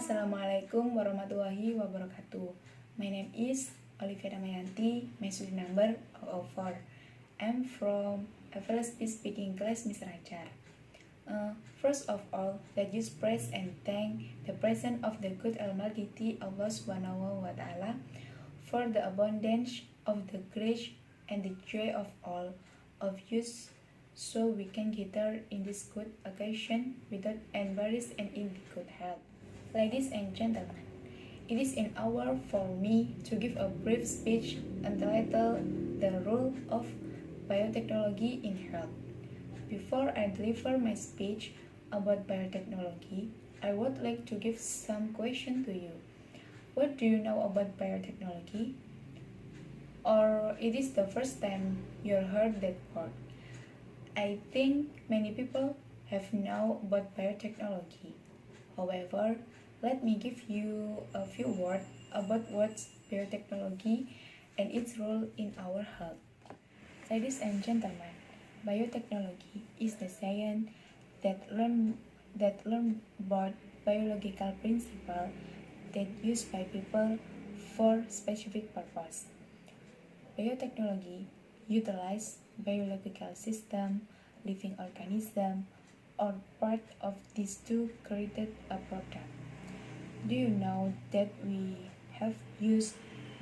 Assalamualaikum warahmatullahi wabarakatuh. My name is Olyvia Damayanti, my student number 004. I'm from FLSP speaking class, Mr. Ajar. First of all, let us praise and thank the presence of the good Almighty Allah Subhanahu wa Ta'ala for the abundance of the grace and the joy of all of us, so we can gather in this good occasion without embarrass and in good health. Ladies and gentlemen, it is an honor for me to give a brief speech entitled The Role of Biotechnology in Health. Before I deliver my speech about biotechnology, I would like to give some question to you. What do you know about biotechnology? Or it is the first time you heard that word? I think many people have known about biotechnology. However, let me give you a few words about what's biotechnology and its role in our health. Ladies and gentlemen, biotechnology is the science that learn about biological principles that used by people for specific purpose. Biotechnology utilizes biological system, living organism, or part of these to create a product. Do you know that we have used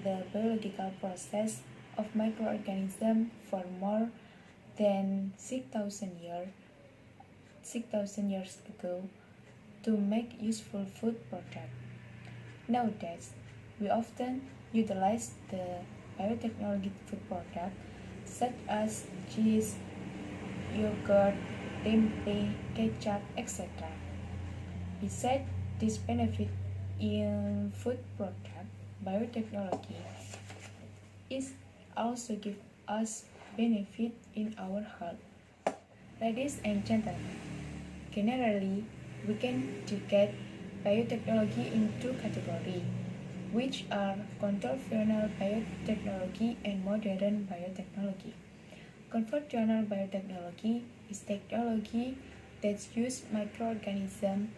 the biological process of microorganisms for more than 6,000 years ago to make useful food products? Nowadays, we often utilize the biotechnology food products such as cheese, yogurt, tempeh, ketchup, etc. Besides this benefit in food product, biotechnology is also give us benefit in our health. Ladies and gentlemen, generally we can divide biotechnology into categories, which are conventional biotechnology and modern biotechnology. Conventional biotechnology is technology that uses microorganisms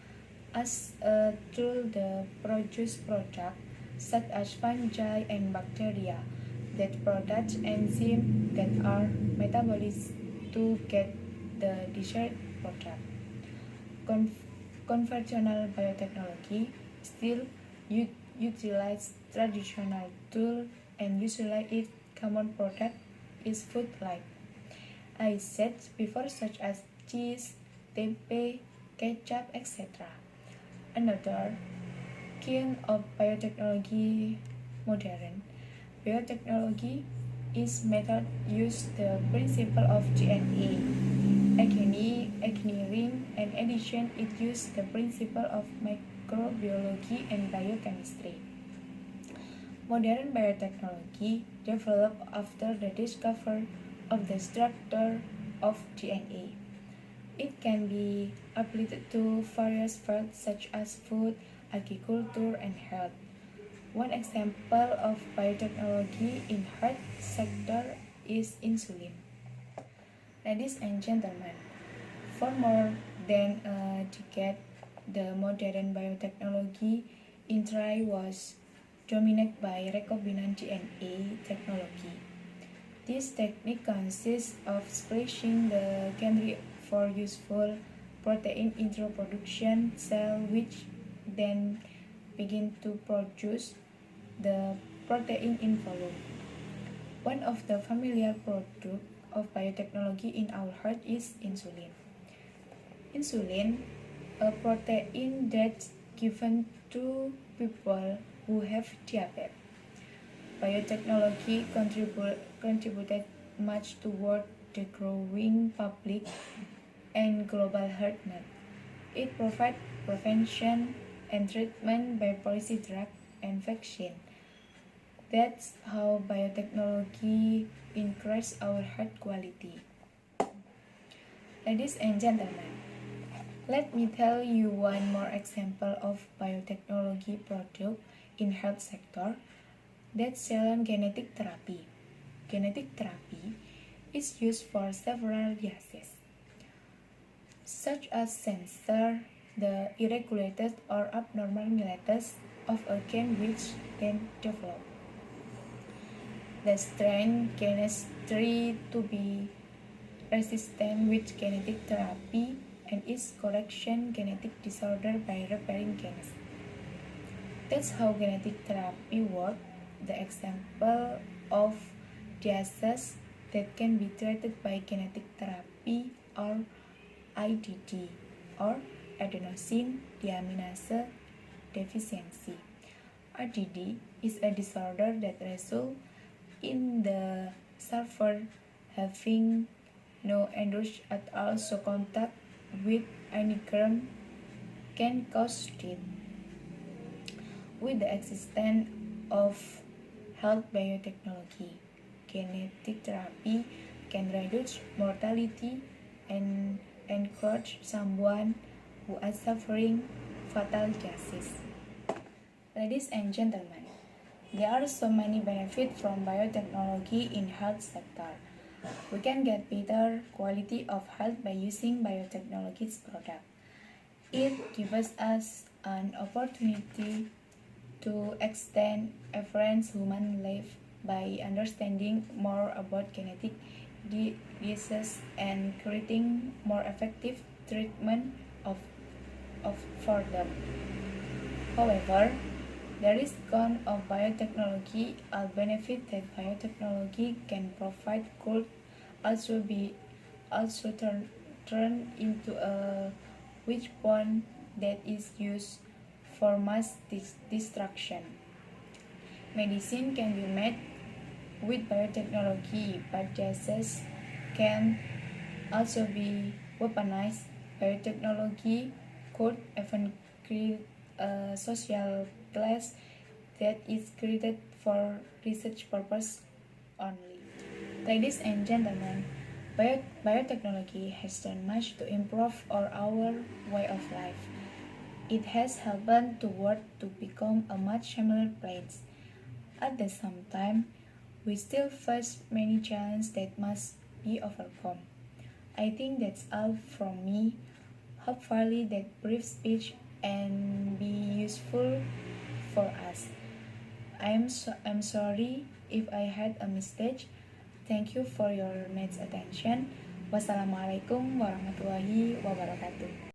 as a tool to produce products such as fungi and bacteria that produce enzymes that are metabolized to get the desired product. Conventional biotechnology still utilize traditional tools, and usually its common product is food like I said before, such as cheese, tempeh, ketchup, etc. Another kind of biotechnology, modern biotechnology, is method use the principle of DNA, engineering, and addition. It uses the principle of microbiology and biochemistry. Modern biotechnology developed after the discovery of the structure of DNA. It can be applied to various fields such as food, agriculture, and health. One example of biotechnology in health sector is insulin. Ladies and gentlemen, for more than a decade, the modern biotechnology industry was dominated by recombinant DNA technology. This technique consists of splitting the country for useful protein into production cells, which then begin to produce the protein in volume. One of the familiar products of biotechnology in our heart is insulin. Insulin, a protein that's given to people who have diabetes. Biotechnology contributed much toward the growing public and global health need. It provides prevention and treatment by policy drug and vaccine. That's how biotechnology increases our health quality. Ladies and gentlemen, let me tell you one more example of biotechnology product in health sector. That's cell genetic therapy. Genetic therapy is used for several diseases, such as cancer, the irregulated or abnormal status of a gene which can develop the strain chemistry to be resistant with genetic therapy and its correction genetic disorder by repairing genes. That's how genetic therapy works. The example of diseases that can be treated by genetic therapy or IDD or adenosine deaminase deficiency. IDD is a disorder that results in the sufferer having no energy at all, so contact with any germ can cause death. With the existence of health biotechnology, genetic therapy can reduce mortality and encourage someone who is suffering fatal disease. Ladies and gentlemen, there are so many benefits from biotechnology in health sector. We can get better quality of health by using biotechnology's product. It gives us an opportunity to extend average human life by understanding more about genetic diseases and creating more effective treatment for them. However, the risk of biotechnology or benefit that biotechnology can provide could also turn into a weapon that is used for mass destruction. Medicine can be made with biotechnology, but diseases can also be weaponized. Biotechnology could even create a social class that is created for research purpose only. Ladies and gentlemen, biotechnology has done much to improve our way of life. It has helped the world to become a much similar place. At the same time, we still face many challenges that must be overcome. I think that's all from me. Hopefully that brief speech and be useful for us. I'm sorry if I had a mistake. Thank you for your next attention. Wassalamualaikum warahmatullahi wabarakatuh.